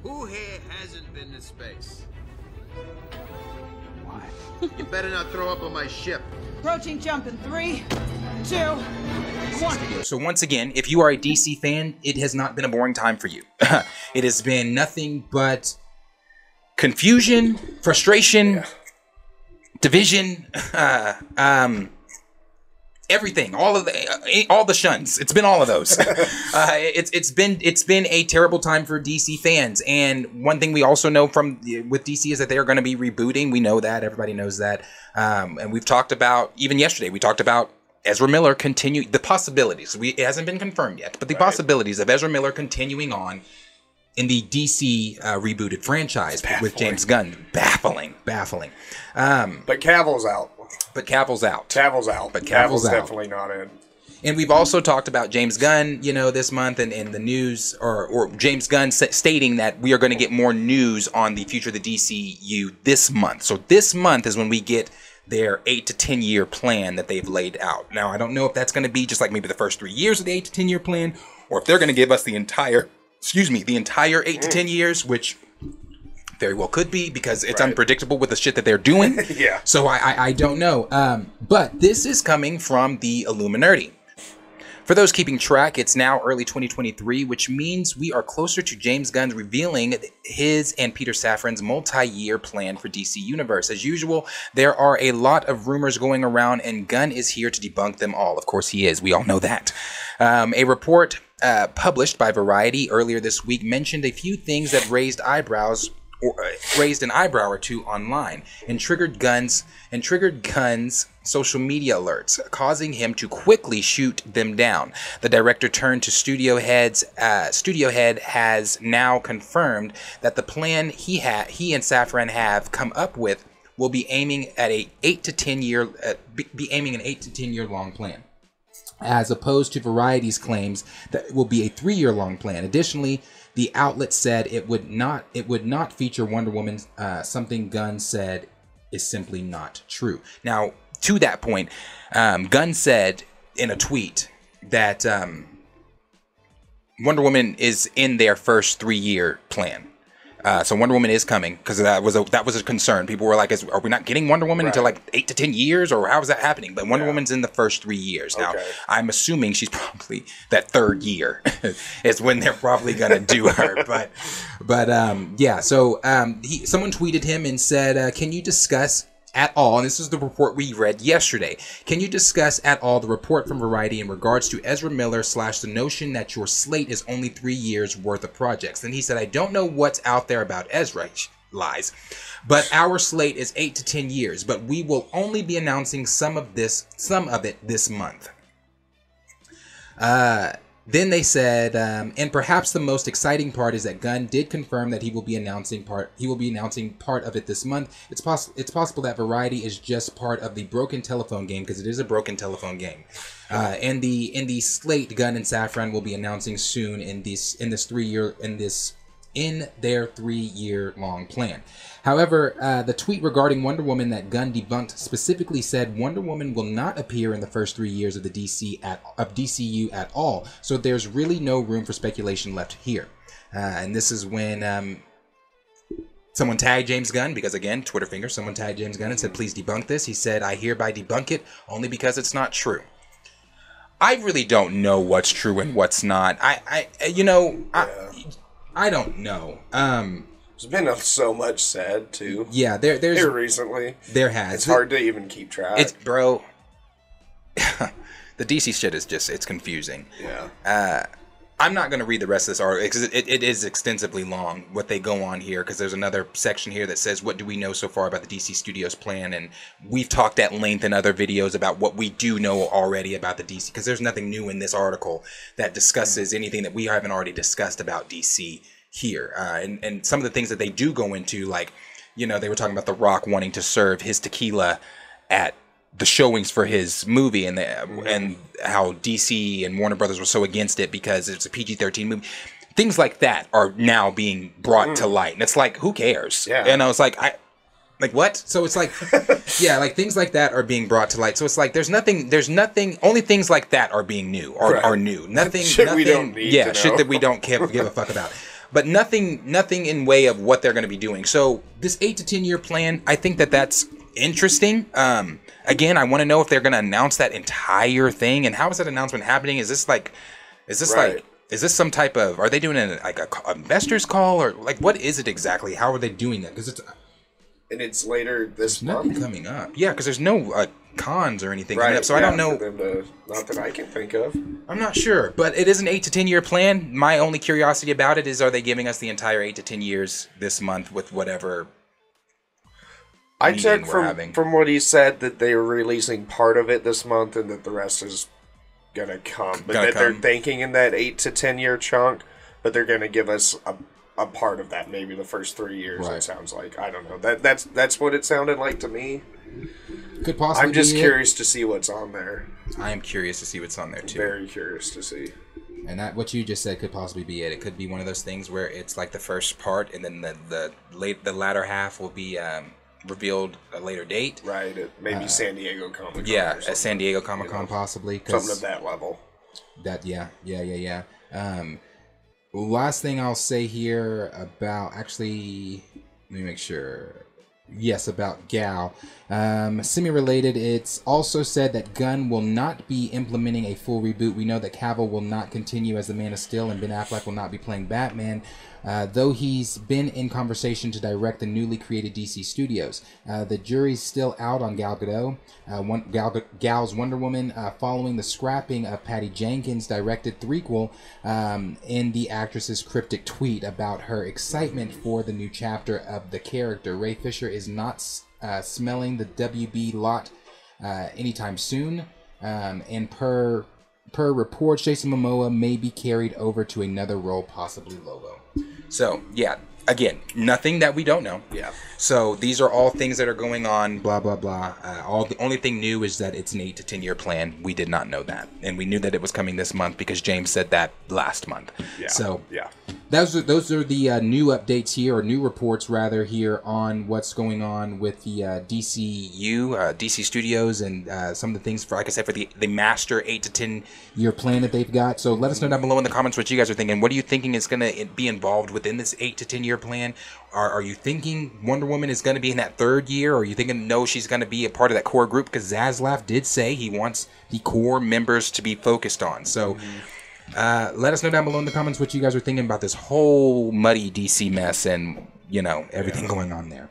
Who here hasn't been to space? Why? You better not throw up on my ship. Approaching jump in 3, 2, 1. So once again, if you are a DC fan, it has not been a boring time for you. It has been nothing but confusion, frustration, division, everything, all the shuns. It's been all of those. It's been a terrible time for DC fans. And one thing we also know with DC is that they are going to be rebooting. We know that. Everybody knows that. And we've talked about, even yesterday, we talked about Ezra Miller the possibilities. It hasn't been confirmed yet, but the possibilities of Ezra Miller continuing on in the DC rebooted franchise with James Gunn. Baffling. But Cavill's out. But Cavill's out. But Cavill's definitely not in. And we've also talked about James Gunn, this month, and in the news, or James Gunn stating that we are going to get more news on the future of the DCU this month. So this month is when we get their 8 to 10 year plan that they've laid out. Now, I don't know if that's going to be just like maybe the first 3 years of the 8 to 10 year plan, or if they're going to give us the entire 8 to 10 years, which very well could be, because it's unpredictable with the shit that they're doing. Yeah. So I don't know. But this is coming from the Illuminati. For those keeping track, it's now early 2023, which means we are closer to James Gunn revealing his and Peter Safran's multi-year plan for DC Universe. As usual, there are a lot of rumors going around, and Gunn is here to debunk them all. Of course he is. We all know that. A report published by Variety earlier this week mentioned a few things that raised an eyebrow or two online and triggered Gunn's social media alerts, causing him to quickly shoot them down. The director turned to studio head has now confirmed that the plan he and Safran have come up with will be aiming at an 8 to 10 year long plan, as opposed to Variety's claims that it will be a 3-year long plan. Additionally, the outlet said it would not feature Wonder Woman, something Gunn said is simply not true. Now, to that point, Gunn said in a tweet that Wonder Woman is in their first 3-year plan. So Wonder Woman is coming, because that was a concern. People were like, "Are we not getting Wonder Woman until like 8 to 10 years, or how is that happening?" But Wonder Woman's in the first 3 years. Now, I'm assuming she's probably that 3rd year is when they're probably gonna do her. But yeah. So someone tweeted him and said, "Can you discuss at all," and this is the report we read yesterday, "can you discuss at all the report from Variety in regards to Ezra Miller / the notion that your slate is only 3 years worth of projects?" And he said, "I don't know what's out there about Ezra," lies, "but our slate is 8 to 10 years, but we will only be announcing some of it this month." Then they said, and perhaps the most exciting part is that Gunn did confirm that he will be announcing part of it this month. It's possible that Variety is just part of the broken telephone game, because it is a broken telephone game. And the slate Gunn and Safran will be announcing soon in their 3-year long plan. However, the tweet regarding Wonder Woman that Gunn debunked specifically said Wonder Woman will not appear in the first 3 years of the DCU at all, so there's really no room for speculation left here. And this is when someone tagged James Gunn, because again, Twitter finger, someone tagged James Gunn and said, "Please debunk this." He said, "I hereby debunk it, only because it's not true." I really don't know what's true and what's not. I don't know. There's been so much said too. Yeah, there's here recently. There has. It's hard to even keep track. It's bro. The DC shit is it's confusing. Yeah. I'm not going to read the rest of this article because it is extensively long what they go on here, because there's another section here that says, what do we know so far about the DC Studios plan? And we've talked at length in other videos about what we do know already about the DC, because there's nothing new in this article that discusses anything that we haven't already discussed about DC here. And some of the things that they do go into, like, they were talking about The Rock wanting to serve his tequila at the showings for his movie, and how DC and Warner Brothers were so against it because it's a PG-13 movie. Things like that are now being brought to light, and it's like, who cares? Yeah. And I was like, what? So it's like, yeah, like things like that are being brought to light. So it's like, there's nothing. Only things like that are being new, are new. Nothing. Shit we don't need. Yeah, to know. shit that we don't give a fuck about. but nothing in way of what they're going to be doing. So this 8 to 10 year plan, I think that's interesting. Again, I want to know if they're going to announce that entire thing, and how is that announcement happening? Is this some type of, are they doing a investors call, or like what is it exactly? How are they doing that? Because it's later this month. Nothing coming up. Yeah, because there's no cons or anything coming Right. up, so I don't know. Not that I can think of. I'm not sure, but it is an 8 to 10 year plan. My only curiosity about it is, are they giving us the entire 8 to 10 years this month with whatever? I took from what he said that they were releasing part of it this month and that the rest is gonna come. But they're thinking in that 8 to 10 year chunk, but they're gonna give us a part of that, maybe the first 3 years. Right. It sounds like, I don't know. That's what it sounded like to me. Could possibly. I'm just curious to see what's on there. I am curious to see what's on there too. Very curious to see. And that, what you just said, could possibly be it. It could be one of those things where it's like the first part, and then the latter half will be revealed a later date. Right. Maybe San Diego Comic-Con. Yeah, at San Diego Comic-Con, possibly. Something at that level. Yeah. Last thing I'll say here about, actually, let me make sure. Yes, about Gal. Semi-related, it's also said that Gunn will not be implementing a full reboot. We know that Cavill will not continue as the Man of Steel, and Ben Affleck will not be playing Batman, though he's been in conversation to direct the newly created DC Studios. The jury's still out on Gal Gadot. Gal's Wonder Woman, following the scrapping of Patty Jenkins' directed threequel, in the actress's cryptic tweet about her excitement for the new chapter of the character. Ray Fisher is not smelling the WB lot anytime soon, and per reports, Jason Momoa may be carried over to another role, possibly Lobo. So, yeah, again, nothing that we don't know. Yeah. So these are all things that are going on, blah, blah, blah. The only thing new is that it's an 8 to 10 year plan. We did not know that. And we knew that it was coming this month because James said that last month. Yeah. So, yeah. Those are the new updates here, or new reports rather, here on what's going on with the DCU, DC Studios, and some of the things, for, like I said, for the master 8 to 10 year plan that they've got. So let us know down below in the comments what you guys are thinking. What are you thinking is going to be involved within this 8 to 10 year plan? Are you thinking Wonder Woman is going to be in that third year? Or are you thinking, no, she's going to be a part of that core group? Because Zaslav did say he wants the core members to be focused on. So let us know down below in the comments what you guys are thinking about this whole muddy DC mess and, everything going on there.